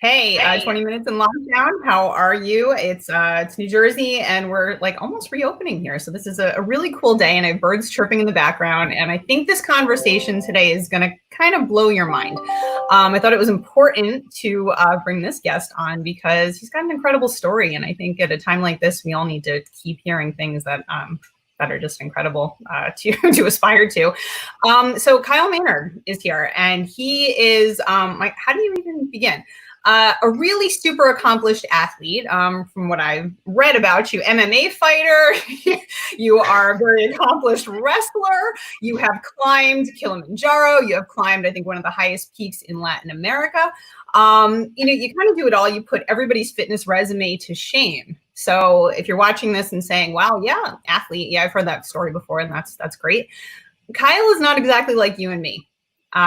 Hey, 20 minutes in lockdown. How are you? It's New Jersey, and we're like almost reopening here. So this is a really cool day, and I have birds chirping in the background. And I think this conversation today is going to kind of blow your mind. I thought it was important to bring this guest on because he's got an incredible story, and I think at a time like this, we all need to keep hearing things that are just incredible to aspire to. So Kyle Maynard is here, and he is how do you even begin? A really super accomplished athlete. From what I've read about you, MMA fighter, you are a very accomplished wrestler. You have climbed Kilimanjaro. You have climbed, I think, one of the highest peaks in Latin America. You kind of do it all. You put everybody's fitness resume to shame. So if you're watching this and saying, wow, yeah, athlete, yeah, I've heard that story before, and that's great. Kyle is not exactly like you and me.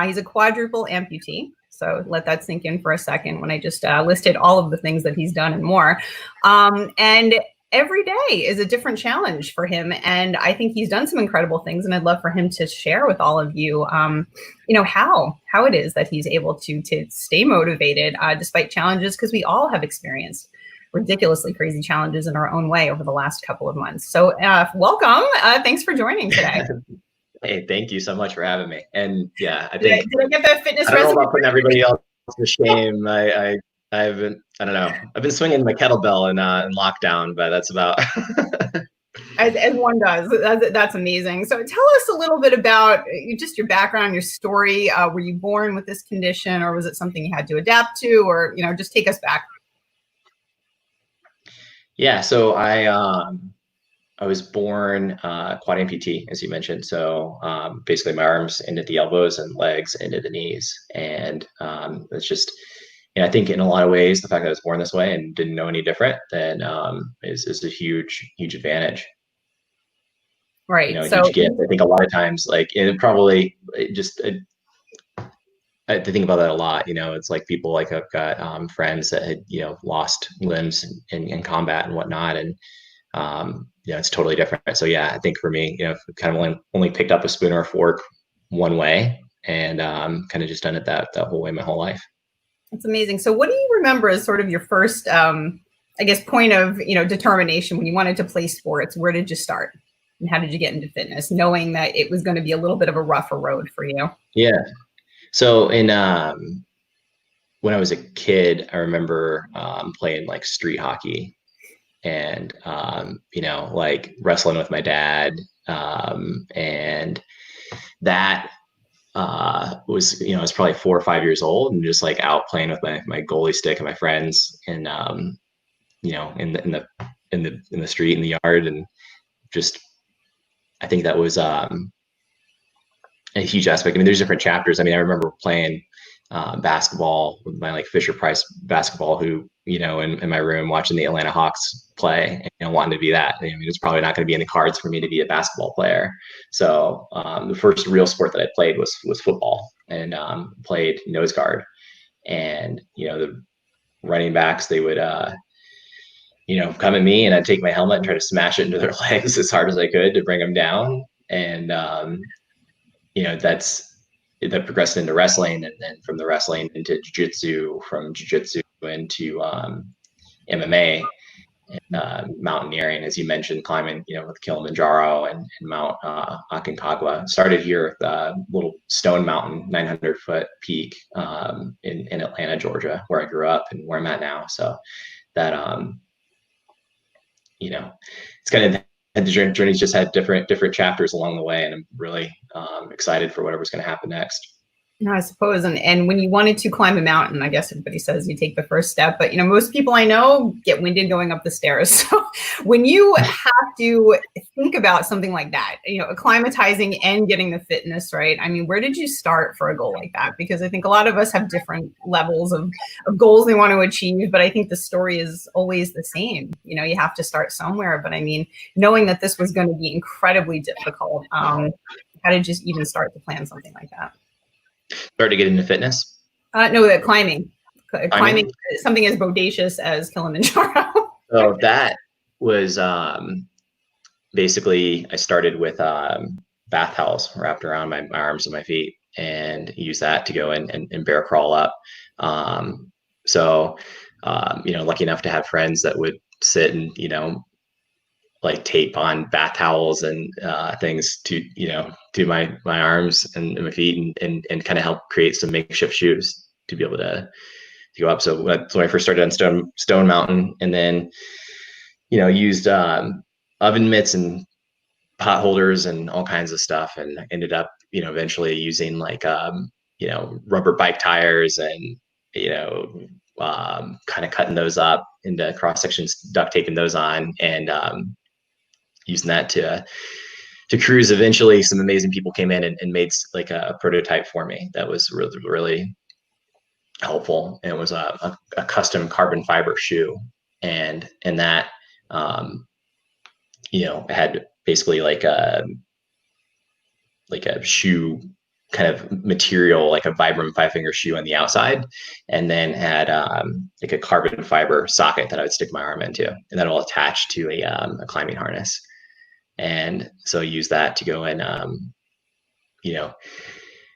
He's a quadruple amputee. So let that sink in for a second when I just listed all of the things that he's done and more. And every day is a different challenge for him. And I think he's done some incredible things. And I'd love for him to share with all of you, how it is that he's able to stay motivated despite challenges, because we all have experienced ridiculously crazy challenges in our own way over the last couple of months. So welcome. Thanks for joining today. Hey, thank you so much for having me. And yeah, I think did I get that fitness I don't know resume? about putting everybody else to shame. I don't know. I've been swinging my kettlebell in lockdown, but that's about. As one does. That's amazing. So tell us a little bit about just your background, your story. Were you born with this condition, or was it something you had to adapt to, or just take us back? Yeah, so I was born quad amputee, as you mentioned. So basically my arms ended at the elbows and legs ended at the knees. And it's just, I think in a lot of ways, the fact that I was born this way and didn't know any different then is a huge, huge advantage. Right. A huge gift. I think a lot of times, like, it probably just, I have to think about that a lot. It's like people, like, I've got friends that had, lost limbs in combat and whatnot. And it's totally different. So yeah, I think for me, I've kind of only picked up a spoon or a fork one way, and kind of just done it that whole way my whole life. That's amazing. So what do you remember as sort of your first, point of, determination when you wanted to play sports? Where did you start? And how did you get into fitness, knowing that it was going to be a little bit of a rougher road for you? Yeah. So when I was a kid, I remember playing like street hockey and, like wrestling with my dad. And that was, I was probably 4 or 5 years old and just like out playing with my goalie stick and my friends and, in the street, in the yard. And just, I think that was a huge aspect. I mean, there's different chapters. I mean, I remember playing basketball with my like Fisher Price basketball hoop, in my room watching the Atlanta Hawks play and wanting to be that. I mean, it's probably not going to be in the cards for me to be a basketball player. So the first real sport that I played was football, and played nose guard. And, the running backs, they would, come at me and I'd take my helmet and try to smash it into their legs as hard as I could to bring them down. And, that progressed into wrestling, and then from the wrestling into jiu-jitsu, from jiu-jitsu into MMA, and mountaineering, as you mentioned, climbing, with Kilimanjaro and Mount Aconcagua. Started here at the little Stone Mountain, 900-foot peak in Atlanta, Georgia, where I grew up and where I'm at now. So that, it's kind of, the journey's just had different chapters along the way, and I'm really excited for whatever's going to happen next. No, I suppose. And when you wanted to climb a mountain, I guess everybody says you take the first step, but most people I know get winded going up the stairs. So when you have to think about something like that, acclimatizing and getting the fitness right, I mean, where did you start for a goal like that? Because I think a lot of us have different levels of goals they want to achieve, but I think the story is always the same. You have to start somewhere. But I mean, knowing that this was going to be incredibly difficult, how did you even start to plan something like that? Start to get into fitness? No, climbing. Climbing something as bodacious as Kilimanjaro. So that was basically, I started with bath towels wrapped around my arms and my feet, and use that to go and bear crawl up. So, lucky enough to have friends that would sit and, like tape on bath towels and things to my arms and my feet and kind of help create some makeshift shoes to be able to go up. So that's when I first started on Stone Mountain, and then, used oven mitts and pot holders and all kinds of stuff, and ended up, eventually using like, rubber bike tires and, kind of cutting those up into cross sections, duct taping those on, and using that to cruise. Eventually, some amazing people came in and made like a prototype for me that was really, really helpful. And it was a custom carbon fiber shoe, and that, had basically like a shoe kind of material, like a Vibram 5-finger shoe on the outside, and then had like a carbon fiber socket that I would stick my arm into, and that'll attach to a climbing harness. And so I use that to go and,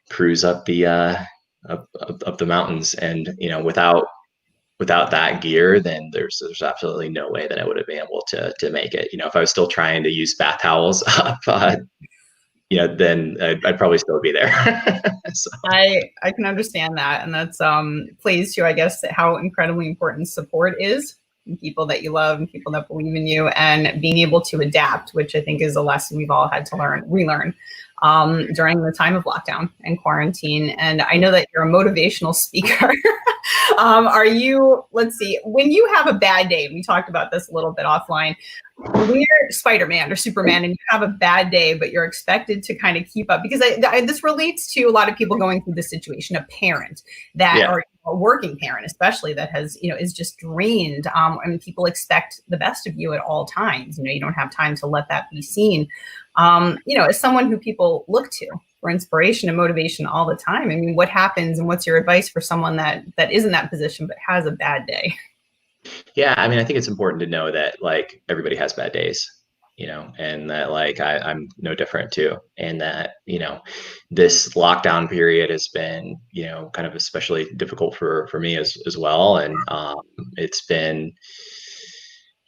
cruise up the up the mountains. And, without that gear, then there's absolutely no way that I would have been able to make it. If I was still trying to use bath towels up, then I'd probably still be there. So. I can understand that. And that's plays to, I guess, how incredibly important support is from people that you love and people that believe in you, and being able to adapt, which I think is a lesson we've all had to relearn during the time of lockdown and quarantine. And I know that you're a motivational speaker. Are you, let's see, when you have a bad day, we talked about this a little bit offline, when you're Spider-Man or Superman and you have a bad day, but you're expected to kind of keep up, because this relates to a lot of people going through this situation, a parent that, or a working parent, especially, that has, is just drained. And people expect the best of you at all times. You don't have time to let that be seen. As someone who people look to for inspiration and motivation all the time, I mean, what happens and what's your advice for someone that is in that position but has a bad day? Yeah, I mean, I think it's important to know that, like, everybody has bad days, and that, like, I'm no different too. And that, this lockdown period has been, kind of especially difficult for me as well. And it's been,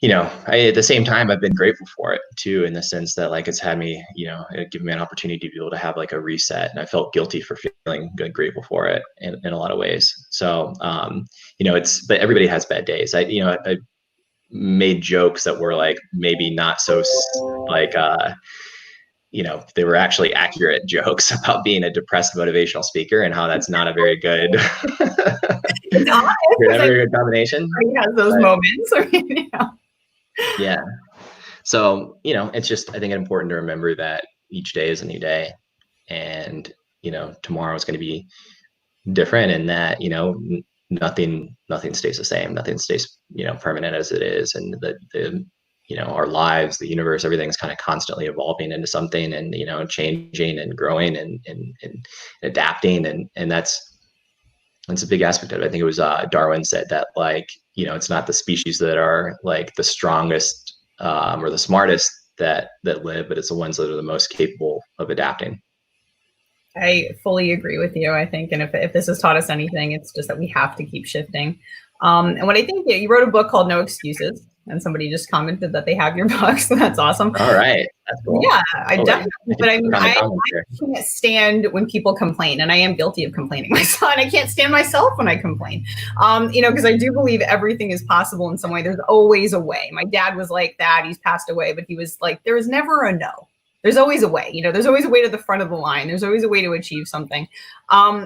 at the same time, I've been grateful for it too, in the sense that, like, it's had me, it given me an opportunity to be able to have like a reset. And I felt guilty for feeling grateful for it in a lot of ways. So, but everybody has bad days. I made jokes that were like, maybe not so like, they were actually accurate jokes about being a depressed motivational speaker and how that's not a very good, It's honest, very good combination. He has those moments. Yeah. So, it's just, I think it's important to remember that each day is a new day, and, tomorrow is going to be different, and that, nothing stays the same. Nothing stays, permanent as it is. And the our lives, the universe, everything's kind of constantly evolving into something, and, changing and growing and adapting. And that's a big aspect of it. I think it was Darwin said that, like, it's not the species that are like the strongest or the smartest that live, but it's the ones that are the most capable of adapting. I fully agree with you, I think. And if this has taught us anything, it's just that we have to keep shifting. And what I think, you wrote a book called No Excuses, and somebody just commented that they have your book. So that's awesome. All right. That's cool. Yeah, I definitely, but I mean, I can't stand when people complain, and I am guilty of complaining myself, and I can't stand myself when I complain, because I do believe everything is possible in some way. There's always a way. My dad was like that. He's passed away, but he was like, there is never a no. There's always a way, there's always a way to the front of the line. There's always a way to achieve something.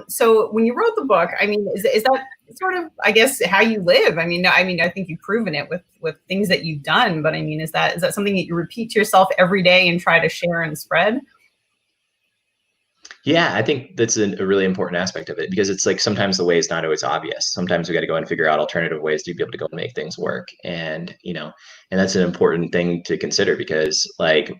So when you wrote the book, I mean, is that sort of, I guess, how you live? I mean, I think you've proven it with things that you've done, but I mean, is that something that you repeat to yourself every day and try to share and spread? Yeah, I think that's a really important aspect of it, because it's like, sometimes the way is not always obvious. Sometimes we got to go and figure out alternative ways to be able to go and make things work. And, and that's an important thing to consider, because, like,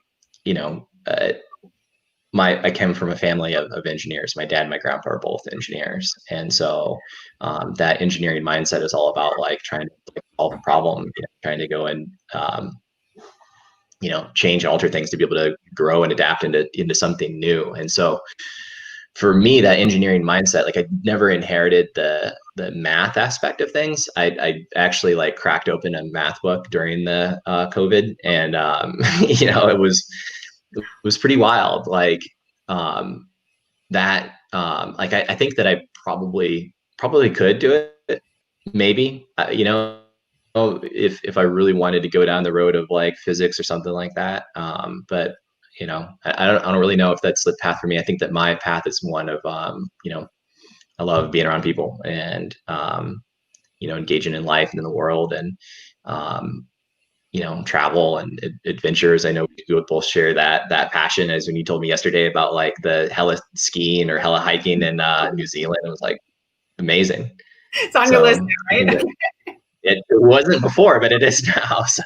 I came from a family of engineers. My dad and my grandpa are both engineers. And so that engineering mindset is all about, like, trying to solve a problem, trying to go and, change and alter things to be able to grow and adapt into something new. And so for me, that engineering mindset, like I never inherited the math aspect of things. I actually like cracked open a math book during the COVID, and it was pretty wild. Like that, like I think that I probably could do it, maybe. If I really wanted to go down the road of like physics or something like that. But I don't really know if that's the path for me. I think that my path is one of, I love being around people and, engaging in life and in the world, and, travel and adventures. I know we would both share that passion, as when you told me yesterday about like the hella skiing or hella hiking in New Zealand. It was like amazing. It's on your list So now, right? it wasn't before, but it is now. So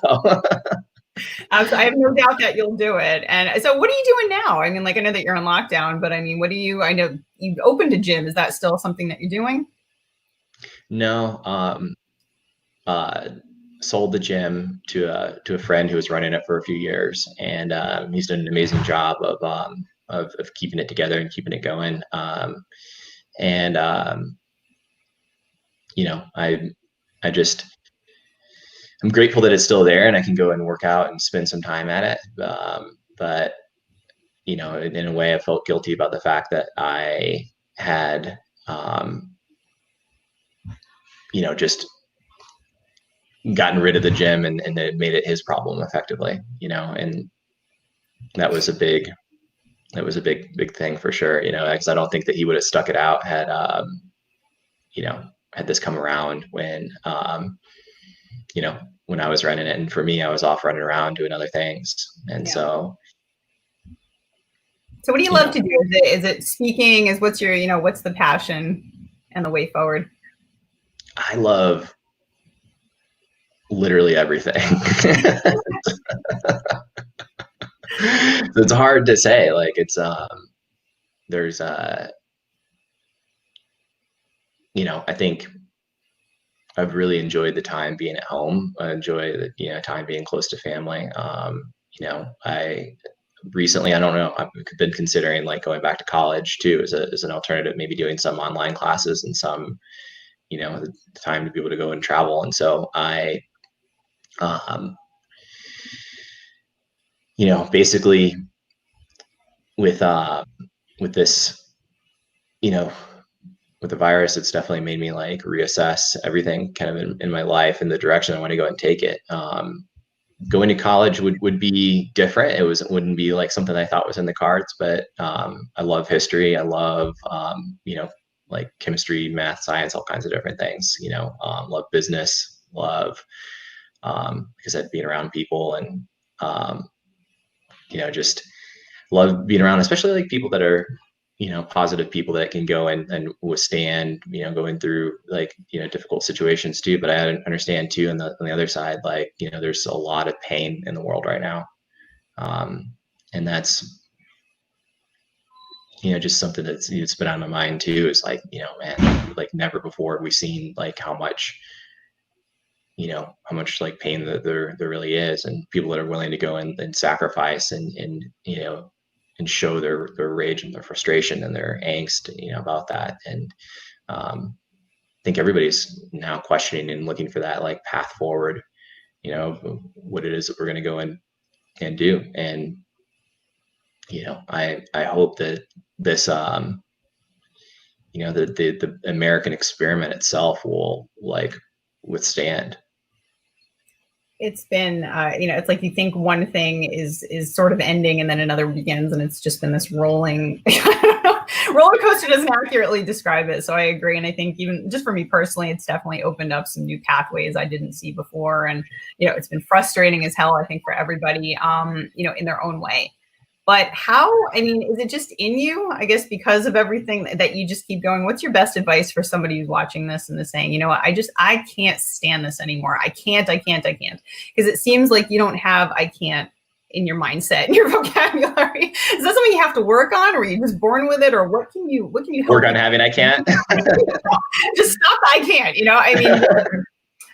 I have no doubt that you'll do it. And so what are you doing now? I mean, like, I know that you're on lockdown, but I mean, I know you've opened a gym. Is that still something that you're doing? No, sold the gym to a friend who was running it for a few years, and he's done an amazing job of keeping it together and keeping it going. And I just, I'm grateful that it's still there and I can go and work out and spend some time at it. But in a way, I felt guilty about the fact that I had, just gotten rid of the gym and it made it his problem effectively, and that was a big thing for sure, because I don't think that he would have stuck it out had, had this come around when, when I was running it. And for me, I was off running around doing other things. And so what do you love to do? Is it speaking? What's the passion and the way forward? I love literally everything. It's hard to say. Like there's I think I've really enjoyed the time being at home. I enjoy the time being close to family. I recently, I don't know, I've been considering like going back to college too as an alternative, maybe doing some online classes and some, the time to be able to go and travel. And so I, basically with this, with the virus, it's definitely made me like reassess everything kind of in my life and the direction I want to go and take it. Going to college would be different. It wouldn't be like something I thought was in the cards, but I love history. I love, like chemistry, math, science, all kinds of different things, love business, love, because I'd been around people and, just love being around, especially like people that are, positive people that can go and withstand, going through like, difficult situations too. But I understand too, on the other side, like, there's a lot of pain in the world right now. And that's, just something that's it's been on my mind too, is like, man, like never before have we seen like how much like pain that there really is, and people that are willing to go and sacrifice and and show their rage and their frustration and their angst, about that. And I think everybody's now questioning and looking for that like path forward, what it is that we're going to go and do. And, I hope that this, the American experiment itself will like withstand. It's been, it's like you think one thing is sort of ending and then another begins, and it's just been this rolling roller coaster. Doesn't accurately describe it. So I agree. And I think even just for me personally, it's definitely opened up some new pathways I didn't see before. And, it's been frustrating as hell, I think, for everybody, in their own way. But is it just in you, I guess, because of everything that you just keep going? What's your best advice for somebody who's watching this and is saying, I can't stand this anymore. I can't. Because it seems like you don't have, I can't in your mindset, in your vocabulary. Is that something you have to work on, or are you just born with it? Or what can you work on having? I can't. Just stop. I can't,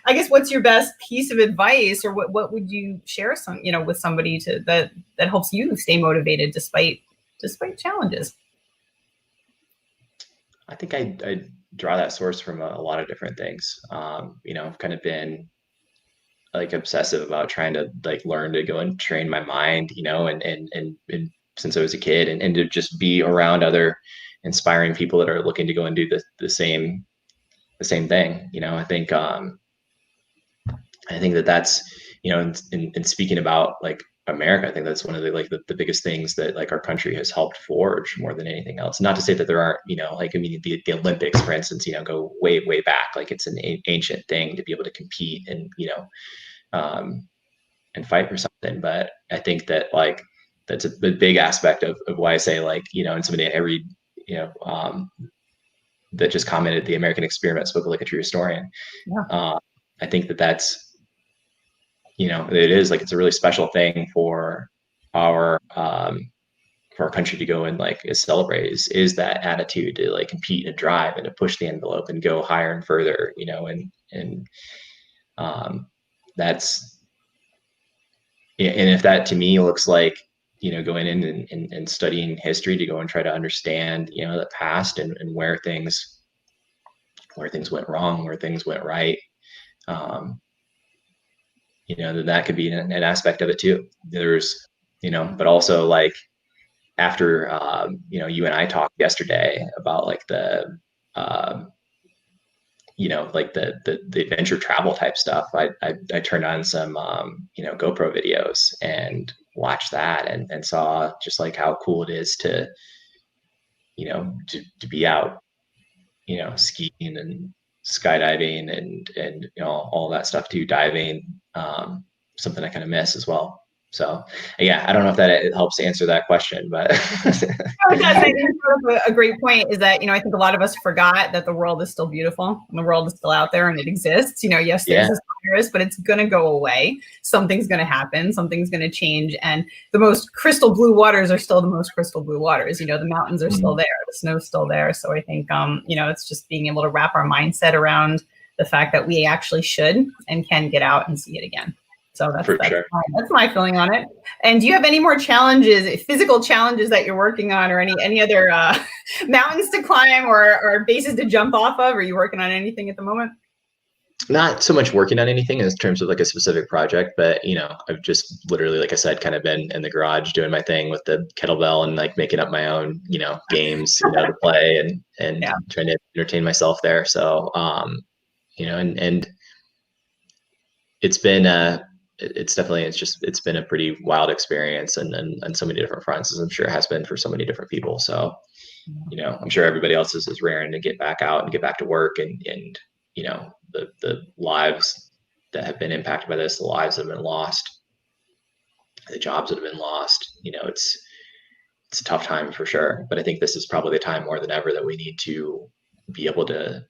I guess what's your best piece of advice, or what would you share with somebody that helps you stay motivated despite challenges? I think I draw that source from a lot of different things. I've kind of been like obsessive about trying to like learn to go and train my mind, and since I was a kid, and to just be around other inspiring people that are looking to go and do the same thing. I think that's, in speaking about like America, I think that's one of the like the biggest things that like our country has helped forge more than anything else. Not to say that there aren't, like, I mean, the Olympics, for instance, go way, way back. Like it's an ancient thing to be able to compete um, and fight for something. But I think that like that's a big aspect of why I say, like, and somebody I read, that just commented, the American experiment spoke like a true historian. Yeah. I think that that's, it is like, it's a really special thing for our country to go and like celebrate is that attitude to like compete and drive and to push the envelope and go higher and further, and that's, yeah. And if that to me looks like, going in and studying history to go and try to understand, the past, and where things went wrong, where things went right, then that could be an aspect of it too. There's, but also like after, you and I talked yesterday about like um, like the adventure travel type stuff. I turned on some, GoPro videos and watched that, and saw just like how cool it is to, to be out, skiing and skydiving and all that stuff too, diving, something I kind of miss as well. So yeah, I don't know if that it helps answer that question, but Oh, it does. I think a great point is that, I think a lot of us forgot that the world is still beautiful and the world is still out there and it exists. Yes, there's this virus, but it's going to go away. Something's going to happen. Something's going to change. And the most crystal blue waters are still the most crystal blue waters. The mountains are still there. The snow's still there. So I think, it's just being able to wrap our mindset around the fact that we actually should and can get out and see it again. So that's my feeling on it. And do you have any more challenges, physical challenges that you're working on, or any other mountains to climb or bases to jump off of? Are you working on anything at the moment? Not so much working on anything in terms of like a specific project, but I've just literally, like I said, kind of been in the garage doing my thing with the kettlebell and like making up my own, games, to play and trying to entertain myself there. So, and it's been it's been a pretty wild experience and so many different fronts, as I'm sure it has been for so many different people. So, I'm sure everybody else is raring to get back out and get back to work, and the lives that have been impacted by this, the lives that have been lost, the jobs that have been lost, it's a tough time for sure. But I think this is probably the time more than ever that we need to be able to,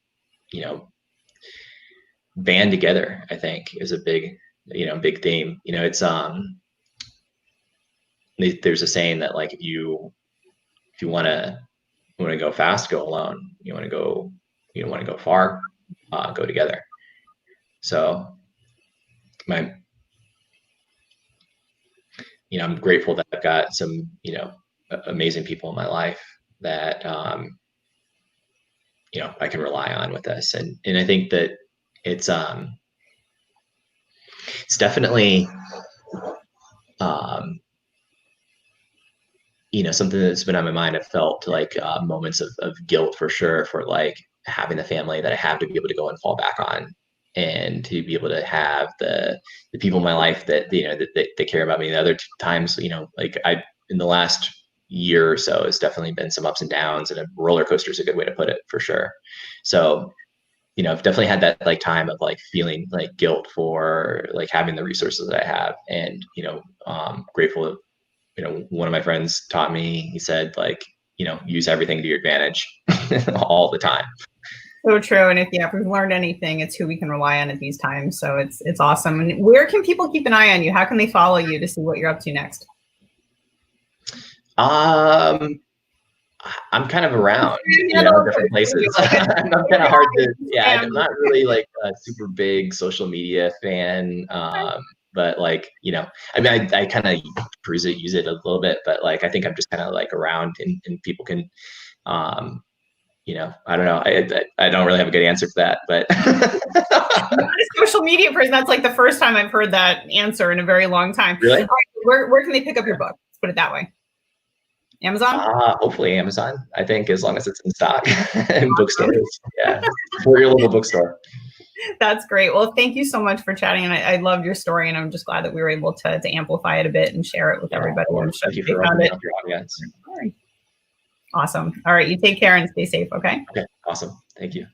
band together, I think, is a big theme. It's there's a saying that like, if you want to go fast, go alone. You want to go far, go together. So I'm grateful that I've got some, amazing people in my life that, I can rely on with this. And I think that it's definitely, something that's been on my mind. I've felt like moments of guilt for sure, for like having the family that I have to be able to go and fall back on, and to be able to have the people in my life that, that care about me. And other times, like in the last year or so, it's definitely been some ups and downs, and a roller coaster is a good way to put it, for sure. So, I've definitely had that like time of like feeling like guilt for like having the resources that I have, and, grateful. One of my friends taught me, he said, like, use everything to your advantage all the time. So true. And if we've learned anything, it's who we can rely on at these times. So it's awesome. And where can people keep an eye on you? How can they follow you to see what you're up to next? I'm kind of around, different places. I'm kind of hard to, I'm not really like a super big social media fan. But like, I mean, I kind of use it a little bit, but like, I think I'm just kind of like around, and people can, you know, I don't know. I don't really have a good answer for that, but I'm not a social media person. That's like the first time I've heard that answer in a very long time. really, Where can they pick up your book? Let's put it that way. Amazon? hopefully Amazon. I think as long as it's in stock and bookstores, yeah, for your local bookstore. That's great. Well, thank you so much for chatting. And I loved your story. And I'm just glad that we were able to amplify it a bit and share it with everybody. Thank you for opening up your audience. Awesome. All right. You take care and stay safe. Okay. Okay. Awesome. Thank you.